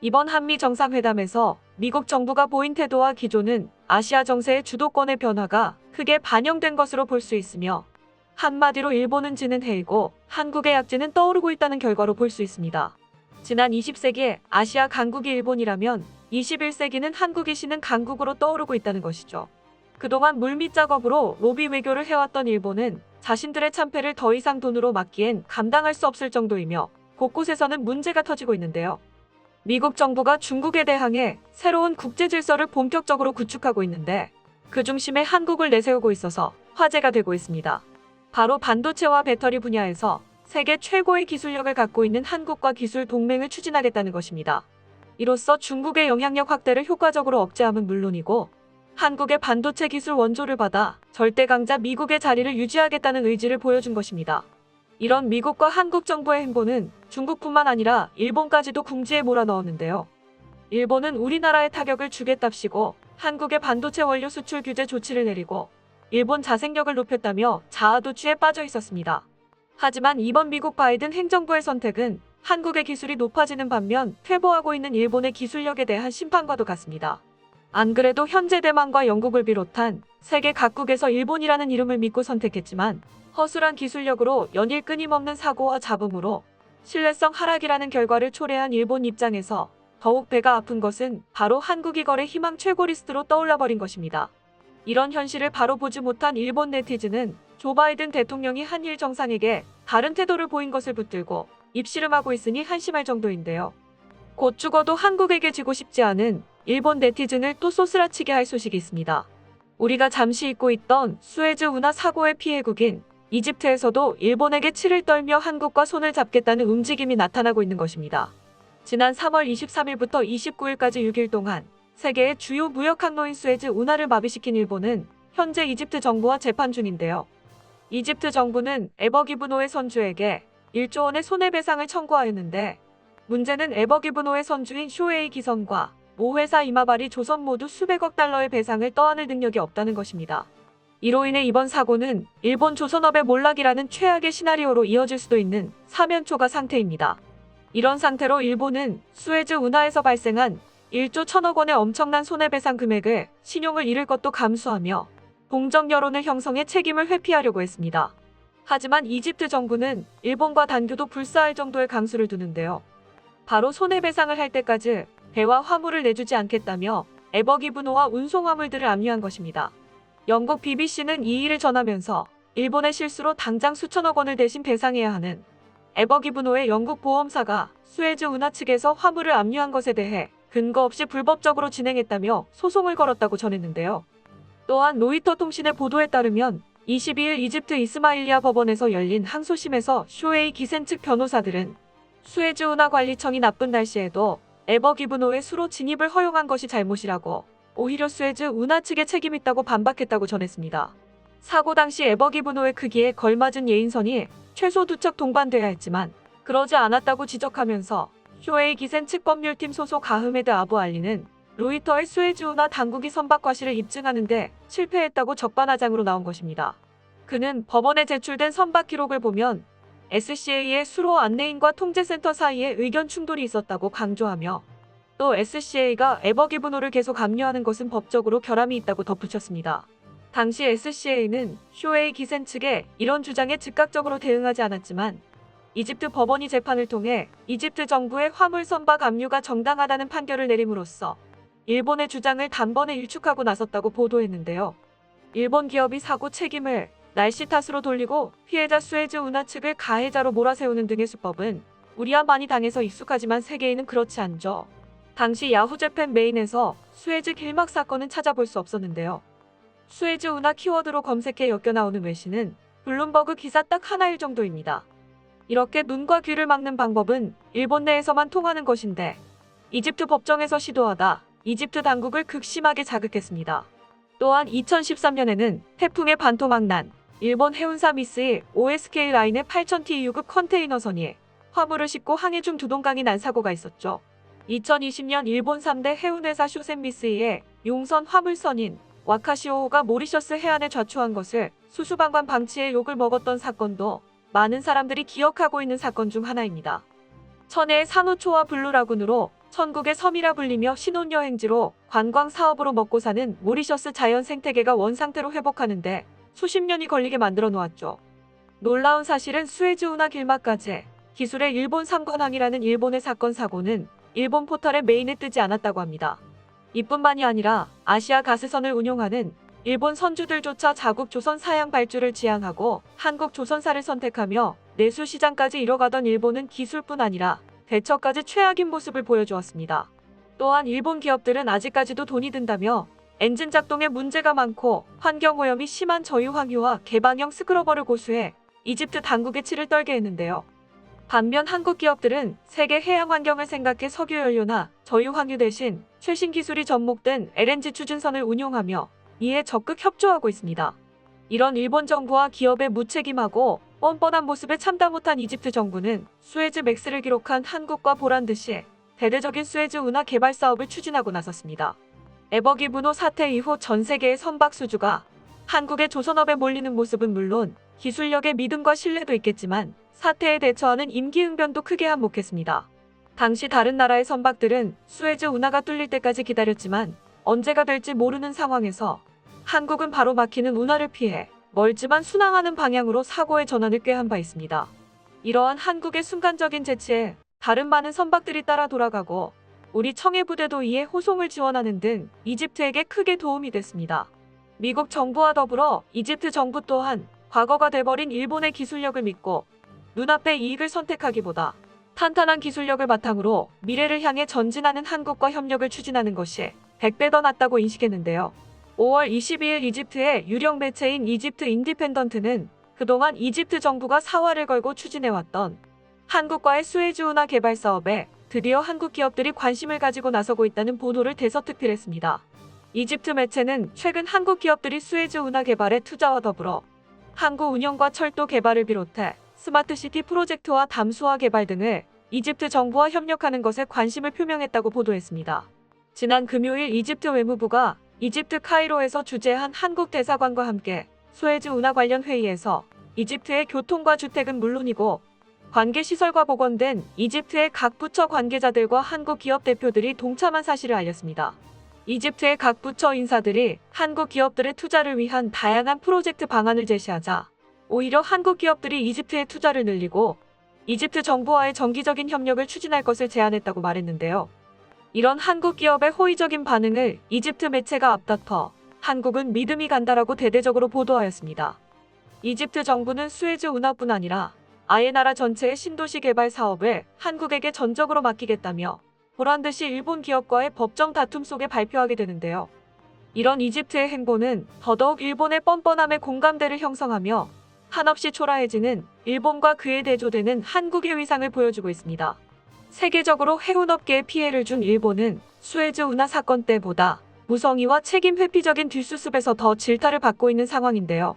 이번 한미 정상회담에서 미국 정부가 보인 태도와 기조는 아시아 정세의 주도권의 변화가 크게 반영된 것으로 볼 수 있으며, 한마디로 일본은 지는 해이고 한국의 약진은 떠오르고 있다는 결과로 볼 수 있습니다. 지난 20세기에 아시아 강국이 일본이라면 21세기는 한국이 신은 강국으로 떠오르고 있다는 것이죠. 그동안 물밑 작업으로 로비 외교를 해왔던 일본은 자신들의 참패를 더 이상 돈으로 막기엔 감당할 수 없을 정도이며 곳곳에서는 문제가 터지고 있는데요. 미국 정부가 중국에 대항해 새로운 국제 질서를 본격적으로 구축하고 있는데 그 중심에 한국을 내세우고 있어서 화제가 되고 있습니다. 바로 반도체와 배터리 분야에서 세계 최고의 기술력을 갖고 있는 한국과 기술 동맹을 추진하겠다는 것입니다. 이로써 중국의 영향력 확대를 효과적으로 억제함은 물론이고 한국의 반도체 기술 원조를 받아 절대 강자 미국의 자리를 유지하겠다는 의지를 보여준 것입니다. 이런 미국과 한국 정부의 행보는 중국뿐만 아니라 일본까지도 궁지에 몰아넣었는데요. 일본은 우리나라에 타격을 주겠답시고 한국의 반도체 원료 수출 규제 조치를 내리고 일본 자생력을 높였다며 자아도취에 빠져 있었습니다. 하지만 이번 미국 바이든 행정부의 선택은 한국의 기술이 높아지는 반면 퇴보하고 있는 일본의 기술력에 대한 심판과도 같습니다. 안 그래도 현재 대만과 영국을 비롯한 세계 각국에서 일본이라는 이름을 믿고 선택했지만 허술한 기술력으로 연일 끊임없는 사고와 잡음으로 신뢰성 하락이라는 결과를 초래한 일본 입장에서 더욱 배가 아픈 것은 바로 한국이 거래 희망 최고 리스트로 떠올라버린 것입니다. 이런 현실을 바로 보지 못한 일본 네티즌은 조 바이든 대통령이 한일 정상에게 다른 태도를 보인 것을 붙들고 입씨름하고 있으니 한심할 정도인데요. 곧 죽어도 한국에게 지고 싶지 않은 일본 네티즌을 또 쏘스라치게 할 소식이 있습니다. 우리가 잠시 잊고 있던 수에즈 운하 사고의 피해국인 이집트에서도 일본에게 치를 떨며 한국과 손을 잡겠다는 움직임이 나타나고 있는 것입니다. 지난 3월 23일부터 29일까지 6일 동안 세계의 주요 무역 항로인 수에즈 운하를 마비시킨 일본은 현재 이집트 정부와 재판 중인데요. 이집트 정부는 에버기브노의 선주에게 1조 원의 손해배상을 청구하였는데 문제는 에버기브노의 선주인 쇼에이 기선과 모 회사 이마바리 조선 모두 수백억 달러의 배상을 떠안을 능력이 없다는 것입니다. 이로 인해 이번 사고는 일본 조선업의 몰락이라는 최악의 시나리오로 이어질 수도 있는 사면초가 상태입니다. 이런 상태로 일본은 수에즈 운하에서 발생한 1조 1천억 원의 엄청난 손해배상 금액을 신용을 잃을 것도 감수하며 공정 여론을 형성해 책임을 회피하려고 했습니다. 하지만 이집트 정부는 일본과 단교도 불사할 정도의 강수를 두는데요. 바로 손해배상을 할 때까지 배와 화물을 내주지 않겠다며 에버기브노와 운송화물들을 압류한 것입니다. 영국 BBC는 이 일을 전하면서 일본의 실수로 당장 수천억 원을 대신 배상해야 하는 에버기브노의 영국 보험사가 수에즈 운하 측에서 화물을 압류한 것에 대해 근거 없이 불법적으로 진행했다며 소송을 걸었다고 전했는데요. 또한 로이터 통신의 보도에 따르면 22일 이집트 이스마일리아 법원에서 열린 항소심에서 쇼에이 기센 측 변호사들은 수에즈 운하 관리청이 나쁜 날씨에도 에버기브노의 수로 진입을 허용한 것이 잘못이라고 오히려 수에즈 운하 측에 책임 있다고 반박했다고 전했습니다. 사고 당시 에버기브노의 크기에 걸맞은 예인선이 최소 2척 동반돼야 했지만 그러지 않았다고 지적하면서 쇼에이 기센 측 법률팀 소속 아흐메드 아부 알리는 로이터의 수에즈 운하 당국이 선박 과실을 입증하는 데 실패했다고 적반하장으로 나온 것입니다. 그는 법원에 제출된 선박 기록을 보면 SCA의 수로 안내인과 통제센터 사이에 의견 충돌이 있었다고 강조하며 또 SCA가 에버기브노를 계속 압류하는 것은 법적으로 결함이 있다고 덧붙였습니다. 당시 SCA는 쇼에이 기센 측의 이런 주장에 즉각적으로 대응하지 않았지만 이집트 법원이 재판을 통해 이집트 정부의 화물 선박 압류가 정당하다는 판결을 내림으로써 일본의 주장을 단번에 일축하고 나섰다고 보도했는데요. 일본 기업이 사고 책임을 날씨 탓으로 돌리고 피해자 수에즈 운하 측을 가해자로 몰아세우는 등의 수법은 우리야 많이 당해서 익숙하지만 세계에는 그렇지 않죠. 당시 야후재팬 메인에서 수에즈 길막 사건은 찾아볼 수 없었는데요. 수에즈 운하 키워드로 검색해 엮여나오는 외신은 블룸버그 기사 딱 하나일 정도입니다. 이렇게 눈과 귀를 막는 방법은 일본 내에서만 통하는 것인데 이집트 법정에서 시도하다 이집트 당국을 극심하게 자극했습니다. 또한 2013년에는 태풍의 반토막 난 일본 해운사 미스의 OSK 라인의 8000TEU급 컨테이너선이 화물을 싣고 항해 중 두동강이 난 사고가 있었죠. 2020년 일본 3대 해운회사 쇼센미스의 용선 화물선인 와카시오호가 모리셔스 해안에 좌초한 것을 수수방관 방치에 욕을 먹었던 사건도 많은 사람들이 기억하고 있는 사건 중 하나입니다. 천혜의 산호초와 블루라군으로 천국의 섬이라 불리며 신혼여행지로 관광 사업으로 먹고 사는 모리셔스 자연 생태계가 원상태로 회복하는데 수십 년이 걸리게 만들어 놓았죠. 놀라운 사실은 수에즈 운하 길막까지 기술의 일본 삼관왕이라는 일본의 사건 사고는 일본 포털의 메인에 뜨지 않았다고 합니다. 이뿐만이 아니라 아시아 가스선을 운용하는 일본 선주들조차 자국 조선 사양 발주를 지향하고 한국 조선사를 선택하며 내수 시장까지 이뤄가던 일본은 기술뿐 아니라 대처까지 최악인 모습을 보여주었습니다. 또한 일본 기업들은 아직까지도 돈이 든다며 엔진 작동에 문제가 많고 환경오염이 심한 저유황유와 개방형 스크러버를 고수해 이집트 당국의 치를 떨게 했는데요. 반면 한국 기업들은 세계 해양 환경을 생각해 석유연료나 저유황유 대신 최신 기술이 접목된 LNG 추진선을 운용하며 이에 적극 협조하고 있습니다. 이런 일본 정부와 기업의 무책임하고 뻔뻔한 모습에 참다 못한 이집트 정부는 수에즈 맥스를 기록한 한국과 보란듯이 대대적인 수에즈 운하 개발 사업을 추진하고 나섰습니다. 에버기 분호 사태 이후 전 세계의 선박 수주가 한국의 조선업에 몰리는 모습은 물론 기술력의 믿음과 신뢰도 있겠지만 사태에 대처하는 임기응변도 크게 한몫했습니다. 당시 다른 나라의 선박들은 수에즈 운하가 뚫릴 때까지 기다렸지만 언제가 될지 모르는 상황에서 한국은 바로 막히는 운하를 피해 멀지만 순항하는 방향으로 사고의 전환을 꾀한 바 있습니다. 이러한 한국의 순간적인 재치에 다른 많은 선박들이 따라 돌아가고 우리 청해부대도 이에 호송을 지원하는 등 이집트에게 크게 도움이 됐습니다. 미국 정부와 더불어 이집트 정부 또한 과거가 돼버린 일본의 기술력을 믿고 눈앞의 이익을 선택하기보다 탄탄한 기술력을 바탕으로 미래를 향해 전진하는 한국과 협력을 추진하는 것이 100배 더 낫다고 인식했는데요. 5월 22일 이집트의 유력 매체인 이집트 인디펜던트는 그동안 이집트 정부가 사활을 걸고 추진해왔던 한국과의 수에즈 운하 개발 사업에 드디어 한국 기업들이 관심을 가지고 나서고 있다는 보도를 대서특필했습니다. 이집트 매체는 최근 한국 기업들이 수에즈 운하 개발에 투자와 더불어 항구 운영과 철도 개발을 비롯해 스마트시티 프로젝트와 담수화 개발 등을 이집트 정부와 협력하는 것에 관심을 표명했다고 보도했습니다. 지난 금요일 이집트 외무부가 이집트 카이로에서 주재한 한국 대사관과 함께 수에즈 운하 관련 회의에서 이집트의 교통과 주택은 물론이고 관계시설과 복원된 이집트의 각 부처 관계자들과 한국 기업 대표들이 동참한 사실을 알렸습니다. 이집트의 각 부처 인사들이 한국 기업들의 투자를 위한 다양한 프로젝트 방안을 제시하자 오히려 한국 기업들이 이집트의 투자를 늘리고 이집트 정부와의 정기적인 협력을 추진할 것을 제안했다고 말했는데요. 이런 한국 기업의 호의적인 반응을 이집트 매체가 앞다퉈 한국은 믿음이 간다라고 대대적으로 보도하였습니다. 이집트 정부는 수에즈 운하뿐 아니라 아예 나라 전체의 신도시 개발 사업을 한국에게 전적으로 맡기겠다며 보란듯이 일본 기업과의 법정 다툼 속에 발표하게 되는데요. 이런 이집트의 행보는 더더욱 일본의 뻔뻔함에 공감대를 형성하며 한없이 초라해지는 일본과 그에 대조되는 한국의 위상을 보여주고 있습니다. 세계적으로 해운업계에 피해를 준 일본은 수에즈 운하 사건 때보다 무성의와 책임 회피적인 뒷수습에서 더 질타를 받고 있는 상황인데요.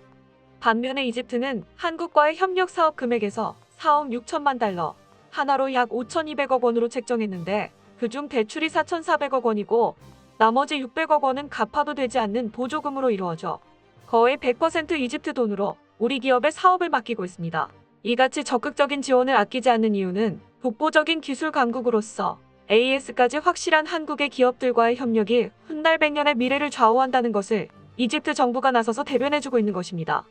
반면에 이집트는 한국과의 협력 사업 금액에서 4억 6천만 달러, 하나로 약 5,200억 원으로 책정했는데 그중 대출이 4,400억 원이고 나머지 600억 원은 갚아도 되지 않는 보조금으로 이루어져 거의 100% 이집트 돈으로 우리 기업에 사업을 맡기고 있습니다. 이같이 적극적인 지원을 아끼지 않는 이유는 독보적인 기술 강국으로서 AES까지 확실한 한국의 기업들과의 협력이 훗날 100년의 미래를 좌우한다는 것을 이집트 정부가 나서서 대변해주고 있는 것입니다.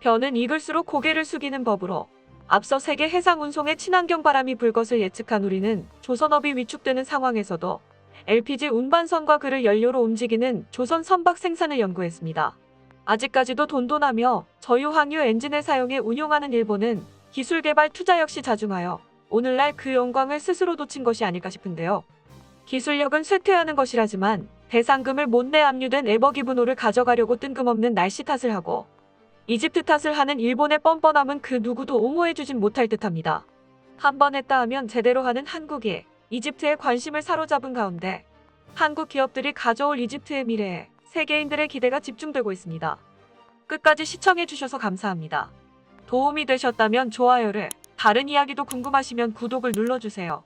변은 익을수록 고개를 숙이는 법으로 앞서 세계 해상 운송에 친환경 바람이 불 것을 예측한 우리는 조선업이 위축되는 상황에서도 LPG 운반선과 그를 연료로 움직이는 조선 선박 생산을 연구했습니다. 아직까지도 돈돈하며 저유황유 엔진을 사용해 운용하는 일본은 기술 개발 투자 역시 자중하여 오늘날 그 영광을 스스로 놓친 것이 아닐까 싶은데요. 기술력은 쇠퇴하는 것이라지만 대상금을 못내 압류된 에버기 분호를 가져가려고 뜬금없는 날씨 탓을 하고 이집트 탓을 하는 일본의 뻔뻔함은 그 누구도 옹호해주진 못할 듯합니다. 한 번 했다 하면 제대로 하는 한국이 이집트의 관심을 사로잡은 가운데 한국 기업들이 가져올 이집트의 미래에 세계인들의 기대가 집중되고 있습니다. 끝까지 시청해주셔서 감사합니다. 도움이 되셨다면 좋아요를, 다른 이야기도 궁금하시면 구독을 눌러주세요.